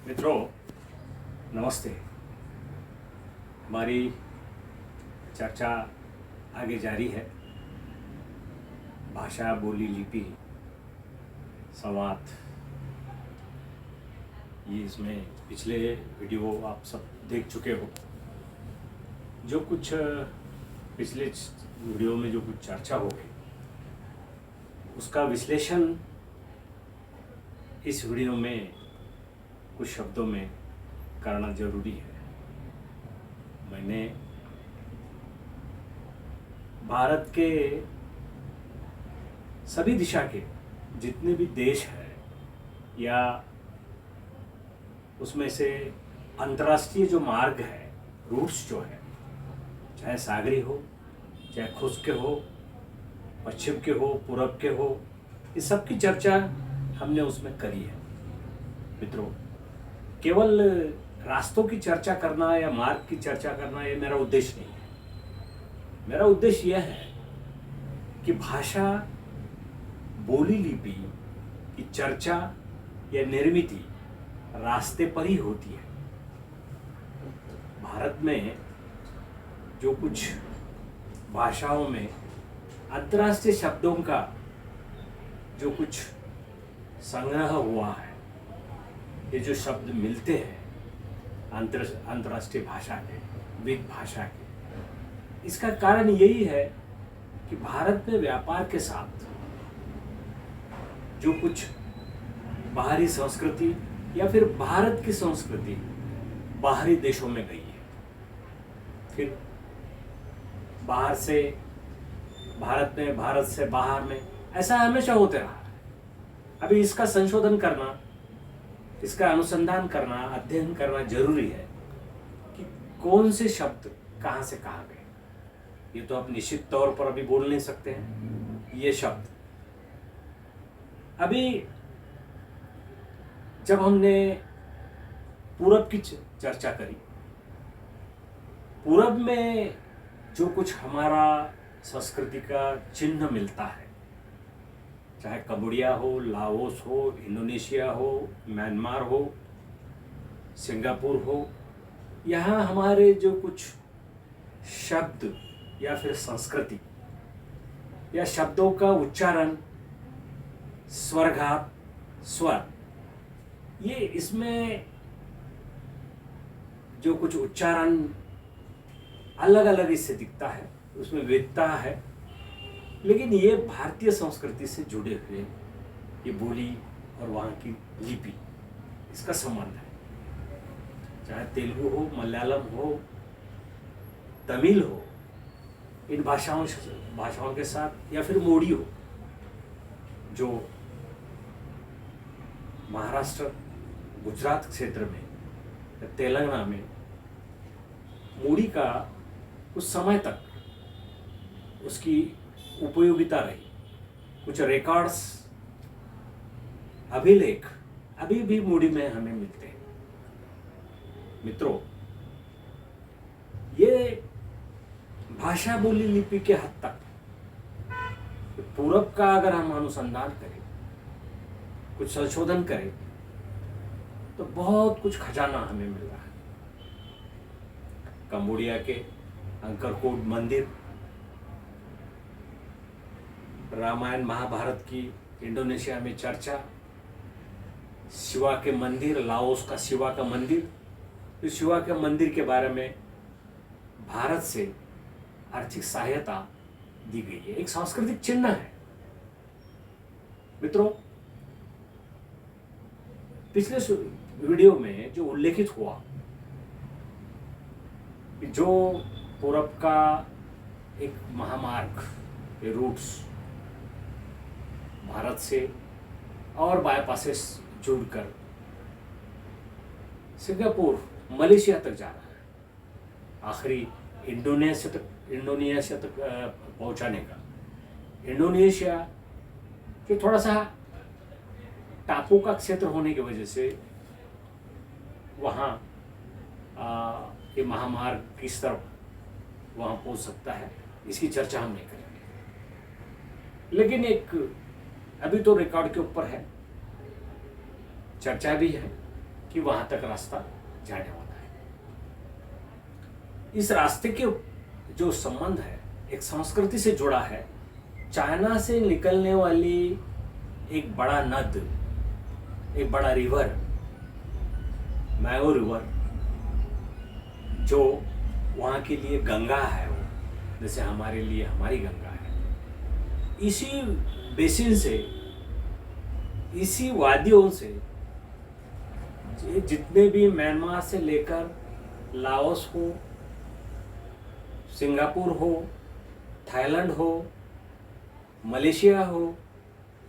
मित्रों, नमस्ते। हमारी चर्चा आगे जारी है। भाषा, बोली, लिपि, संवाद, ये इसमें पिछले वीडियो आप सब देख चुके हो। जो कुछ पिछले वीडियो में जो कुछ चर्चा हो गई, उसका विश्लेषण इस वीडियो में कुछ शब्दों में करना जरूरी है। मैंने भारत के सभी दिशा के जितने भी देश हैं या उसमें से अंतर्राष्ट्रीय जो मार्ग है, रूट्स जो है, चाहे सागरी हो, चाहे खुश्क के हो, पश्चिम के हो, पूरब के हो, इस सब की चर्चा हमने उसमें करी है। मित्रों, केवल रास्तों की चर्चा करना या मार्ग की चर्चा करना ये मेरा उद्देश्य नहीं है। मेरा उद्देश्य यह है कि भाषा, बोली, लिपि की चर्चा या निर्मित रास्ते पर ही होती है। भारत में जो कुछ भाषाओं में अंतर्राष्ट्रीय शब्दों का जो कुछ संग्रह हुआ है, ये जो शब्द मिलते हैं अंतर्राष्ट्रीय भाषा के, विविध भाषा के, इसका कारण यही है कि भारत में व्यापार के साथ जो कुछ बाहरी संस्कृति या फिर भारत की संस्कृति बाहरी देशों में गई है, फिर बाहर से भारत में, भारत से बाहर में, ऐसा हमेशा होते रहा है। अभी इसका संशोधन करना, इसका अनुसंधान करना, अध्ययन करना जरूरी है कि कौन से शब्द कहाँ से कहाँ गए। ये तो आप निश्चित तौर पर अभी बोल नहीं सकते हैं ये शब्द। अभी जब हमने पूरब की चर्चा करी, पूरब में जो कुछ हमारा संस्कृति का चिन्ह मिलता है, चाहे कंबोडिया हो, लाओस हो, इंडोनेशिया हो, म्यांमार हो, सिंगापुर हो, यहाँ हमारे जो कुछ शब्द या फिर संस्कृति या शब्दों का उच्चारण, स्वरघात, स्वर, ये इसमें जो कुछ उच्चारण अलग अलग इससे दिखता है, उसमें विविधता है। लेकिन ये भारतीय संस्कृति से जुड़े हुए ये बोली और वहाँ की लिपि, इसका संबंध है। चाहे तेलुगु हो, मलयालम हो, तमिल हो, इन भाषाओं के साथ, या फिर मोडी हो, जो महाराष्ट्र, गुजरात क्षेत्र में, तेलंगाना में मोडी का कुछ समय तक उसकी उपयोगिता रही। कुछ रिकॉर्ड्स, अभिलेख अभी भी मोडी में हमें मिलते हैं। मित्रों, ये भाषा, बोली, लिपि के हद तक पूरब का अगर हम अनुसंधान करें, कुछ संशोधन करें, तो बहुत कुछ खजाना हमें मिल रहा है। कंबोडिया के अंकरकोट मंदिर, रामायण महाभारत की इंडोनेशिया में चर्चा, शिवा के मंदिर, लाओस का शिवा का मंदिर, इस शिवा के मंदिर के बारे में भारत से आर्थिक सहायता दी गई है, एक सांस्कृतिक चिन्ह है। मित्रों, पिछले वीडियो में जो उल्लेखित हुआ कि जो पूरब का एक महामार्ग, ये रूट्स भारत से और बाईपास से जुड़कर सिंगापुर, मलेशिया तक जा रहा है, आखिरी इंडोनेशिया तक पहुंचाने का। इंडोनेशिया जो थोड़ा सा टापू का क्षेत्र होने की वजह से वहाँ ये महामार्ग किस तरफ वहाँ पहुँच सकता है, इसकी चर्चा हम नहीं करेंगे। लेकिन एक अभी तो रिकॉर्ड के ऊपर है, चर्चा भी है कि वहां तक रास्ता जाने वाला है। इस रास्ते के जो संबंध है एक संस्कृति से जुड़ा है। चाइना से निकलने वाली एक बड़ा नद, एक बड़ा रिवर, मैंगो रिवर, जो वहाँ के लिए गंगा है, वो जैसे हमारे लिए हमारी गंगा है। इसी बेसिन से, इसी वादियों से जितने भी म्यांमार से लेकर लाओस हो, सिंगापुर हो, थाईलैंड हो, मलेशिया हो,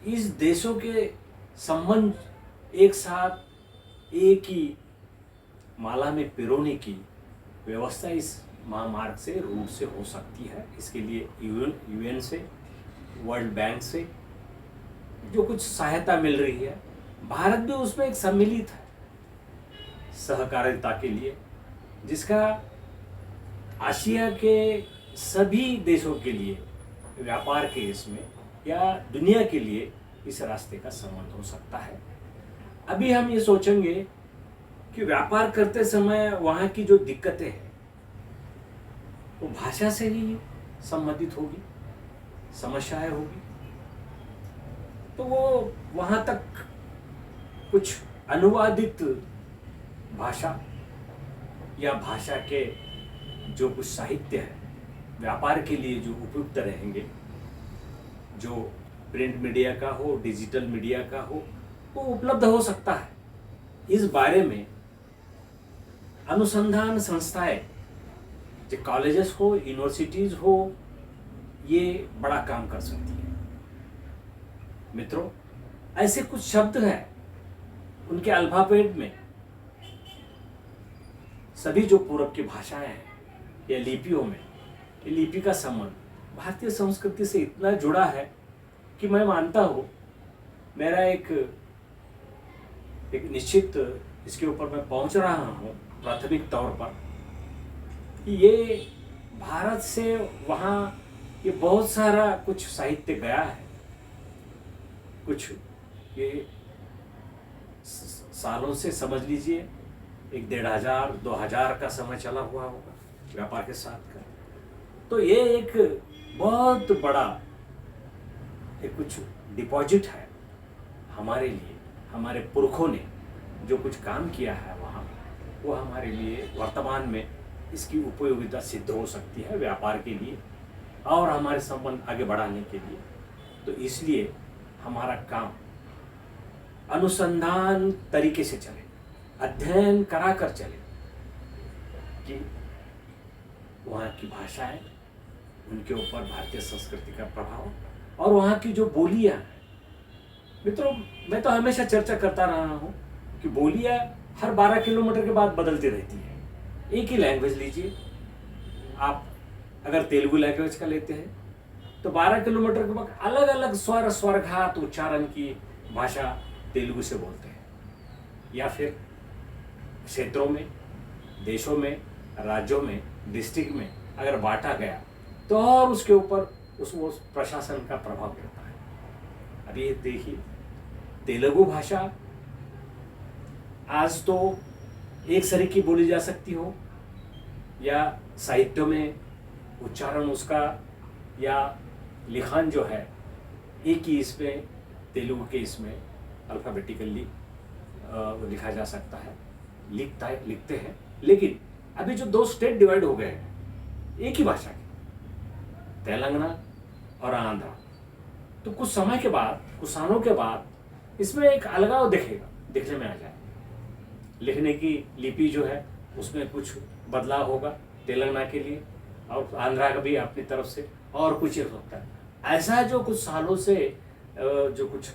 इस देशों के संबंध एक साथ एक ही माला में पिरोने की व्यवस्था इस महामार्ग से, रूट से हो सकती है। इसके लिए यूएन से, वर्ल्ड बैंक से जो कुछ सहायता मिल रही है, भारत भी उसमें एक सम्मिलित है सहकारिता के लिए, जिसका आसिया के सभी देशों के लिए व्यापार के इसमें या दुनिया के लिए इस रास्ते का संबंध हो सकता है। अभी हम ये सोचेंगे कि व्यापार करते समय वहाँ की जो दिक्कतें हैं वो भाषा से ही संबंधित होगी, समस्याएं होगी, तो वो वहाँ तक कुछ अनुवादित भाषा या भाषा के जो कुछ साहित्य है व्यापार के लिए जो उपयुक्त रहेंगे, जो प्रिंट मीडिया का हो, डिजिटल मीडिया का हो, वो उपलब्ध हो सकता है। इस बारे में अनुसंधान संस्थाएं, जो कॉलेजेस हो, यूनिवर्सिटीज हो, ये बड़ा काम कर सकती है। मित्रों, ऐसे कुछ शब्द हैं उनके अल्फाबेट में सभी जो पूर्व की भाषाएं हैं या लिपियों में, ये लिपि का संबंध भारतीय संस्कृति से इतना जुड़ा है कि मैं मानता हूँ, मेरा एक निश्चित इसके ऊपर मैं पहुंच रहा हूँ प्राथमिक तौर पर, कि ये भारत से वहाँ ये बहुत सारा कुछ साहित्य गया है। कुछ ये सालों से समझ लीजिए 1500-2000 का समय चला हुआ होगा व्यापार के साथ का। तो ये एक बहुत बड़ा एक कुछ डिपॉजिट है हमारे लिए। हमारे पुरखों ने जो कुछ काम किया है वहाँ, वो हमारे लिए वर्तमान में इसकी उपयोगिता सिद्ध हो सकती है व्यापार के लिए और हमारे संबंध आगे बढ़ाने के लिए। तो इसलिए हमारा काम अनुसंधान तरीके से चले, अध्ययन करा कर चले कि वहाँ की भाषाएं, उनके ऊपर भारतीय संस्कृति का प्रभाव और वहाँ की जो बोलियाँ हैं। मित्रों, मैं तो हमेशा चर्चा करता रहा हूँ कि बोलियाँ हर 12 किलोमीटर के बाद बदलती रहती है। एक ही लैंग्वेज लीजिए आप, अगर तेलुगु लैंग्वेज का लेते हैं तो 12 किलोमीटर के बाद अलग अलग स्वर, स्वरघात, उच्चारण की भाषा तेलुगु से बोलते हैं। या फिर क्षेत्रों में, देशों में, राज्यों में, डिस्ट्रिक्ट में अगर बांटा गया तो और उसके ऊपर उस प्रशासन का प्रभाव गिरता है। अभी देखिए, तेलुगु भाषा आज तो एक सरी की बोली जा सकती हो, या साहित्य में उच्चारण उसका या लिखान जो है एक ही इसमें, तेलुगु के इसमें अल्फ़ाबेटिकली लिखा जा सकता है, लिखते हैं। लेकिन अभी जो 2 स्टेट डिवाइड हो गए हैं एक ही भाषा के, तेलंगाना और आंध्रा, तो कुछ समय के बाद, कुछ सालों के बाद इसमें एक अलगाव दिखने में आ जाए। लिखने की लिपि जो है उसमें कुछ बदलाव होगा तेलंगाना के लिए, और आंध्रा का भी अपनी तरफ से, और कुछ हो सकता है। ऐसा जो कुछ सालों से जो कुछ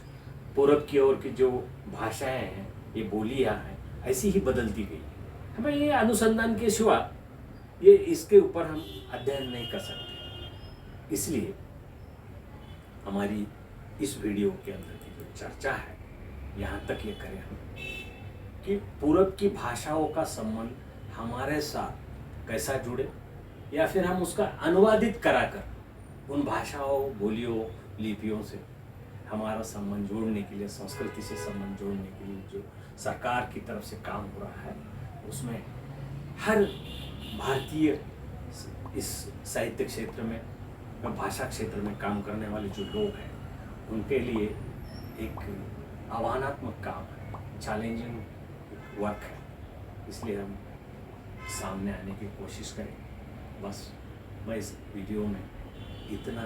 पूरब की ओर की जो भाषाएं हैं, ये बोलियां हैं, ऐसी ही बदलती गई। हमें ये अनुसंधान के सिवा ये इसके ऊपर हम अध्ययन नहीं कर सकते। इसलिए हमारी इस वीडियो के अंदर की जो चर्चा है, यहाँ तक ये करें हम कि पूरब की भाषाओं का संबंध हमारे साथ कैसा जुड़े, या फिर हम उसका अनुवादित कराकर उन भाषाओं, बोलियों, लिपियों से हमारा संबंध जोड़ने के लिए, संस्कृति से संबंध जोड़ने के लिए जो सरकार की तरफ से काम हो रहा है, उसमें हर भारतीय इस साहित्य क्षेत्र में या भाषा क्षेत्र में काम करने वाले जो लोग हैं उनके लिए एक आह्वानात्मक काम है, चैलेंजिंग वर्क है। इसलिए हम सामने आने की कोशिश करें। बस मैं इस वीडियो में इतना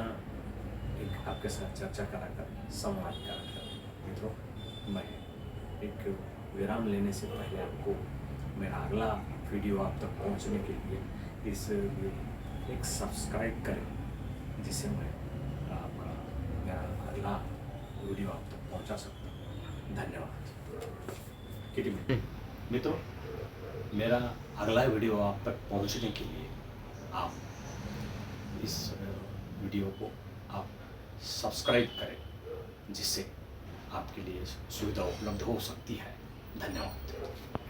एक आपके साथ चर्चा कराकर, संवाद कराकर मित्रों, मैं एक विराम लेने से पहले आपको मेरा अगला वीडियो आप तक पहुंचने के लिए इस एक सब्सक्राइब करें, जिससे मैं आपका मेरा अगला वीडियो आप तक पहुंचा सकता हूँ। धन्यवाद। किटी मित्रों, मेरा अगला वीडियो आप तक पहुंचने के लिए आप इस वीडियो को आप सब्सक्राइब करें, जिससे आपके लिए सुविधा उपलब्ध हो सकती है। धन्यवाद।